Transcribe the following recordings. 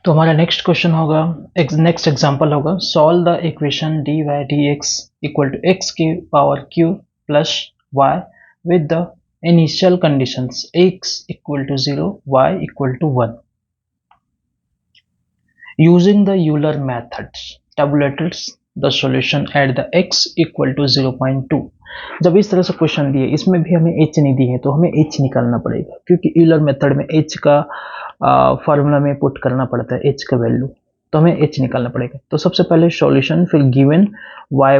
तो हमारा next question होगा, नेक्स्ट एग्जांपल होगा, solve the equation dy dx equal to x की power q plus y with the initial conditions x equal to 0 y equal to 1 using the Euler methods tabulates the solution at the x equal to 0.2। जब इस तरह से question दिए, इसमें भी हमें h नहीं दी है तो हमें h निकालना पड़ेगा, क्योंकि यूलर मेथड में h का फार्मूला में पुट करना पड़ता है h का वैल्यू, तो हमें h निकालना पड़ेगा। तो सबसे पहले सॉल्यूशन, फिर गिवन y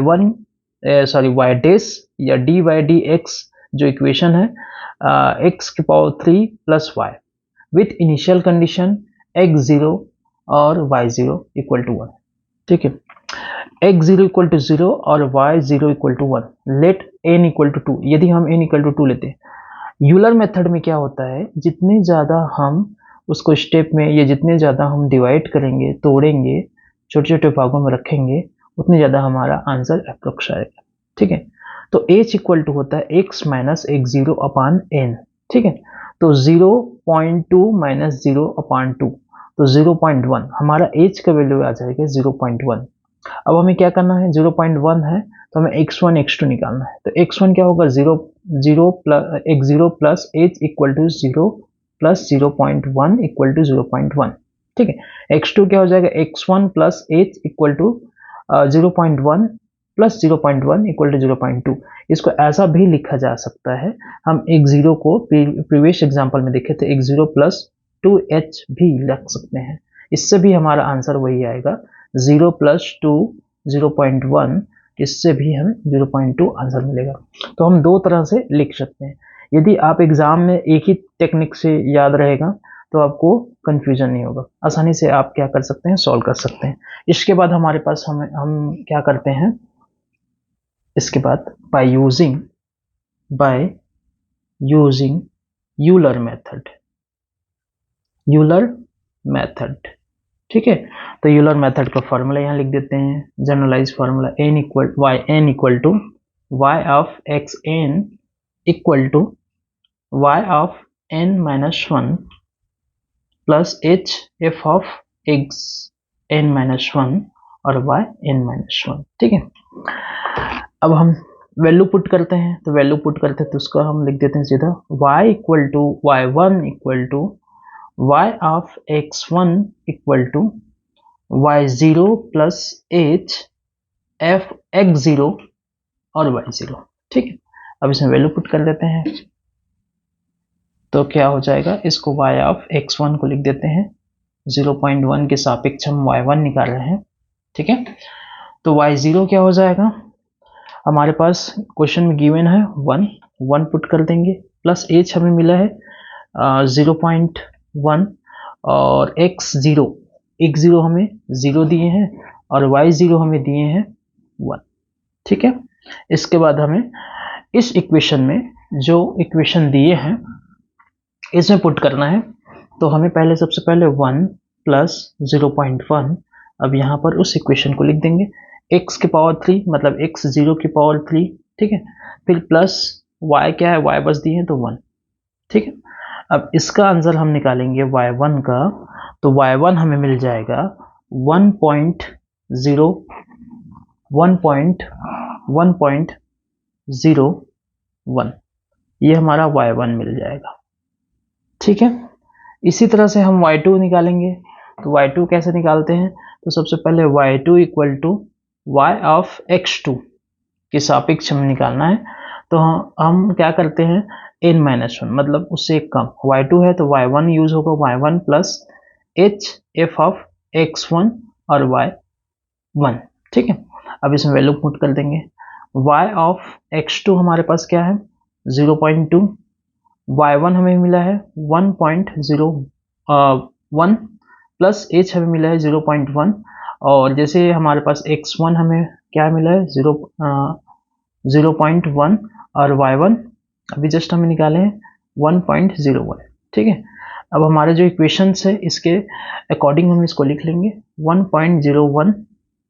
डैश या dy dx जो इक्वेशन है x की power 3 plus y with initial condition x0 और y0 इक्वल टू 1। ठीक है, x0 इक्वल टू 0 और y0 equal to 1, let n equal to 2। यदि हम n इक्वल टू 2 लेते हैं, यूलर मेथड में क्या होता है, जितने ज़्यादा हम उसको स्टेप में या जितने ज़्यादा हम डिवाइड करेंगे, तोड़ेंगे, छोटे छोटे भागों में रखेंगे, उतने ज़्यादा हमारा आंसर अप्रोक्स आएगा। ठीक है, तो h इक्वल टू होता है x माइनस x0 अपान n। ठीक है, तो 0.2 माइनस 0 अपान 2, तो 0.1 हमारा h का वैल्यू आ जाएगा 0.1। अब हमें क्या करना है, 0.1 है तो हमें x1 x2 निकालना है। तो x1 क्या होगा, 0 plus x0 plus h equal to 0 plus 0.1 equal to 0.1। ठीक है, x2 क्या हो जाएगा, x1 plus h equal to 0.1 plus 0.1 equal to 0.2। इसको ऐसा भी लिखा जा सकता है, हम x0 को प्रीवियस एग्जांपल में देखे थे x0 प्लस 2h भी रख सकते हैं, इससे भी हमारा आंसर वही आएगा 0 प्लस 2 0.1, इससे भी हमें 0.2 आंसर मिलेगा। तो हम दो तरह से लिख सकते हैं। यदि आप एग्जाम में एक ही टेक्निक से याद रहेगा तो आपको कंफ्यूजन नहीं होगा, आसानी से आप क्या कर सकते हैं, सॉल्व कर सकते हैं। इसके बाद हमारे पास हम क्या करते हैं, इसके बाद बाय यूजिंग यूलर मेथड। ठीक है, तो यूलर मेथड का फॉर्मूला यहाँ लिख देते हैं, generalize formula n equal to y of x n equal to y of n minus 1 plus h f of x n minus 1 और y n माइनस 1। ठीक है, अब हम वैल्यू पुट करते हैं, तो वैल्यू पुट करते हैं तो उसका हम लिख देते हैं सीधा y equal to y1 equal to y of x1 equal to y0 plus h f x0 और y0। ठीक है, अब इसमें वैल्यू पुट कर देते हैं, तो क्या हो जाएगा, इसको y ऑफ x1 को लिख देते हैं, 0.1 के सापेक्ष हम y1 निकाल रहे हैं। ठीक है, तो y0 क्या हो जाएगा, हमारे पास क्वेश्चन में गिवन है 1 पुट कर देंगे, प्लस h हमें मिला है 0.1 और x0 हमें 0 दिए हैं और y0 हमें दिए हैं 1। ठीक है, इसके बाद हमें इस इक्वेशन में जो इक्वेशन दिए हैं इसमें पुट करना है, तो हमें पहले सबसे पहले 1 प्लस 0.1, अब यहाँ पर उस इक्वेशन को लिख देंगे x की पावर 3 मतलब x0 की पावर 3। ठीक है, फिर प्लस y क्या है, y बस दिए हैं तो 1। ठीक है, अब इसका आंसर हम निकालेंगे y1 का, तो y1 हमें मिल जाएगा 1.01, ये हमारा y1 मिल जाएगा। ठीक है, इसी तरह से हम y2 निकालेंगे, तो y2 कैसे निकालते हैं, तो सबसे पहले y2 equal to y of x2 के सापेक्ष हमें निकालना है, तो हम क्या करते हैं, n माइनस 1 मतलब उससे एक कम, y2 है तो y1 यूज होगा, y1 plus h f of x1 और y1। ठीक है, अब इसमें वैल्यू पुट कर देंगे, y ऑफ x2 हमारे पास क्या है 0.2, y1 हमें मिला है 1.01 प्लस h हमें मिला है 0.1, और जैसे हमारे पास x1 हमें क्या मिला है 0.1 और y1 अभी जस्ट हमें निकाले हैं 1.01। ठीक है, अब हमारे जो इक्वेशंस है इसके अकॉर्डिंग हम इसको लिख लेंगे 1.01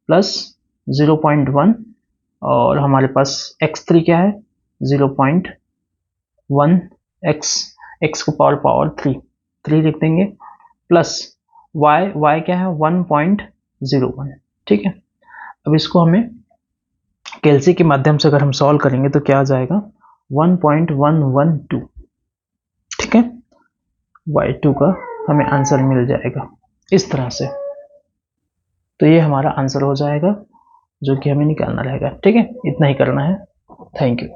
प्लस 0.1 और हमारे पास x3 क्या है 0.1, x को पावर 3 लिख देंगे, प्लस y क्या है 1.01, ठीक है। अब इसको हमें कैलसी के माध्यम से अगर हम सॉल्व करेंगे तो क्या आ जाएगा 1.112, ठीक है। y2 का हमें आंसर मिल जाएगा इस तरह से। तो ये हमारा आंसर हो जाएगा जो कि हमें निकालना रहेगा, ठीक है। इतना ही करना है। Thank you.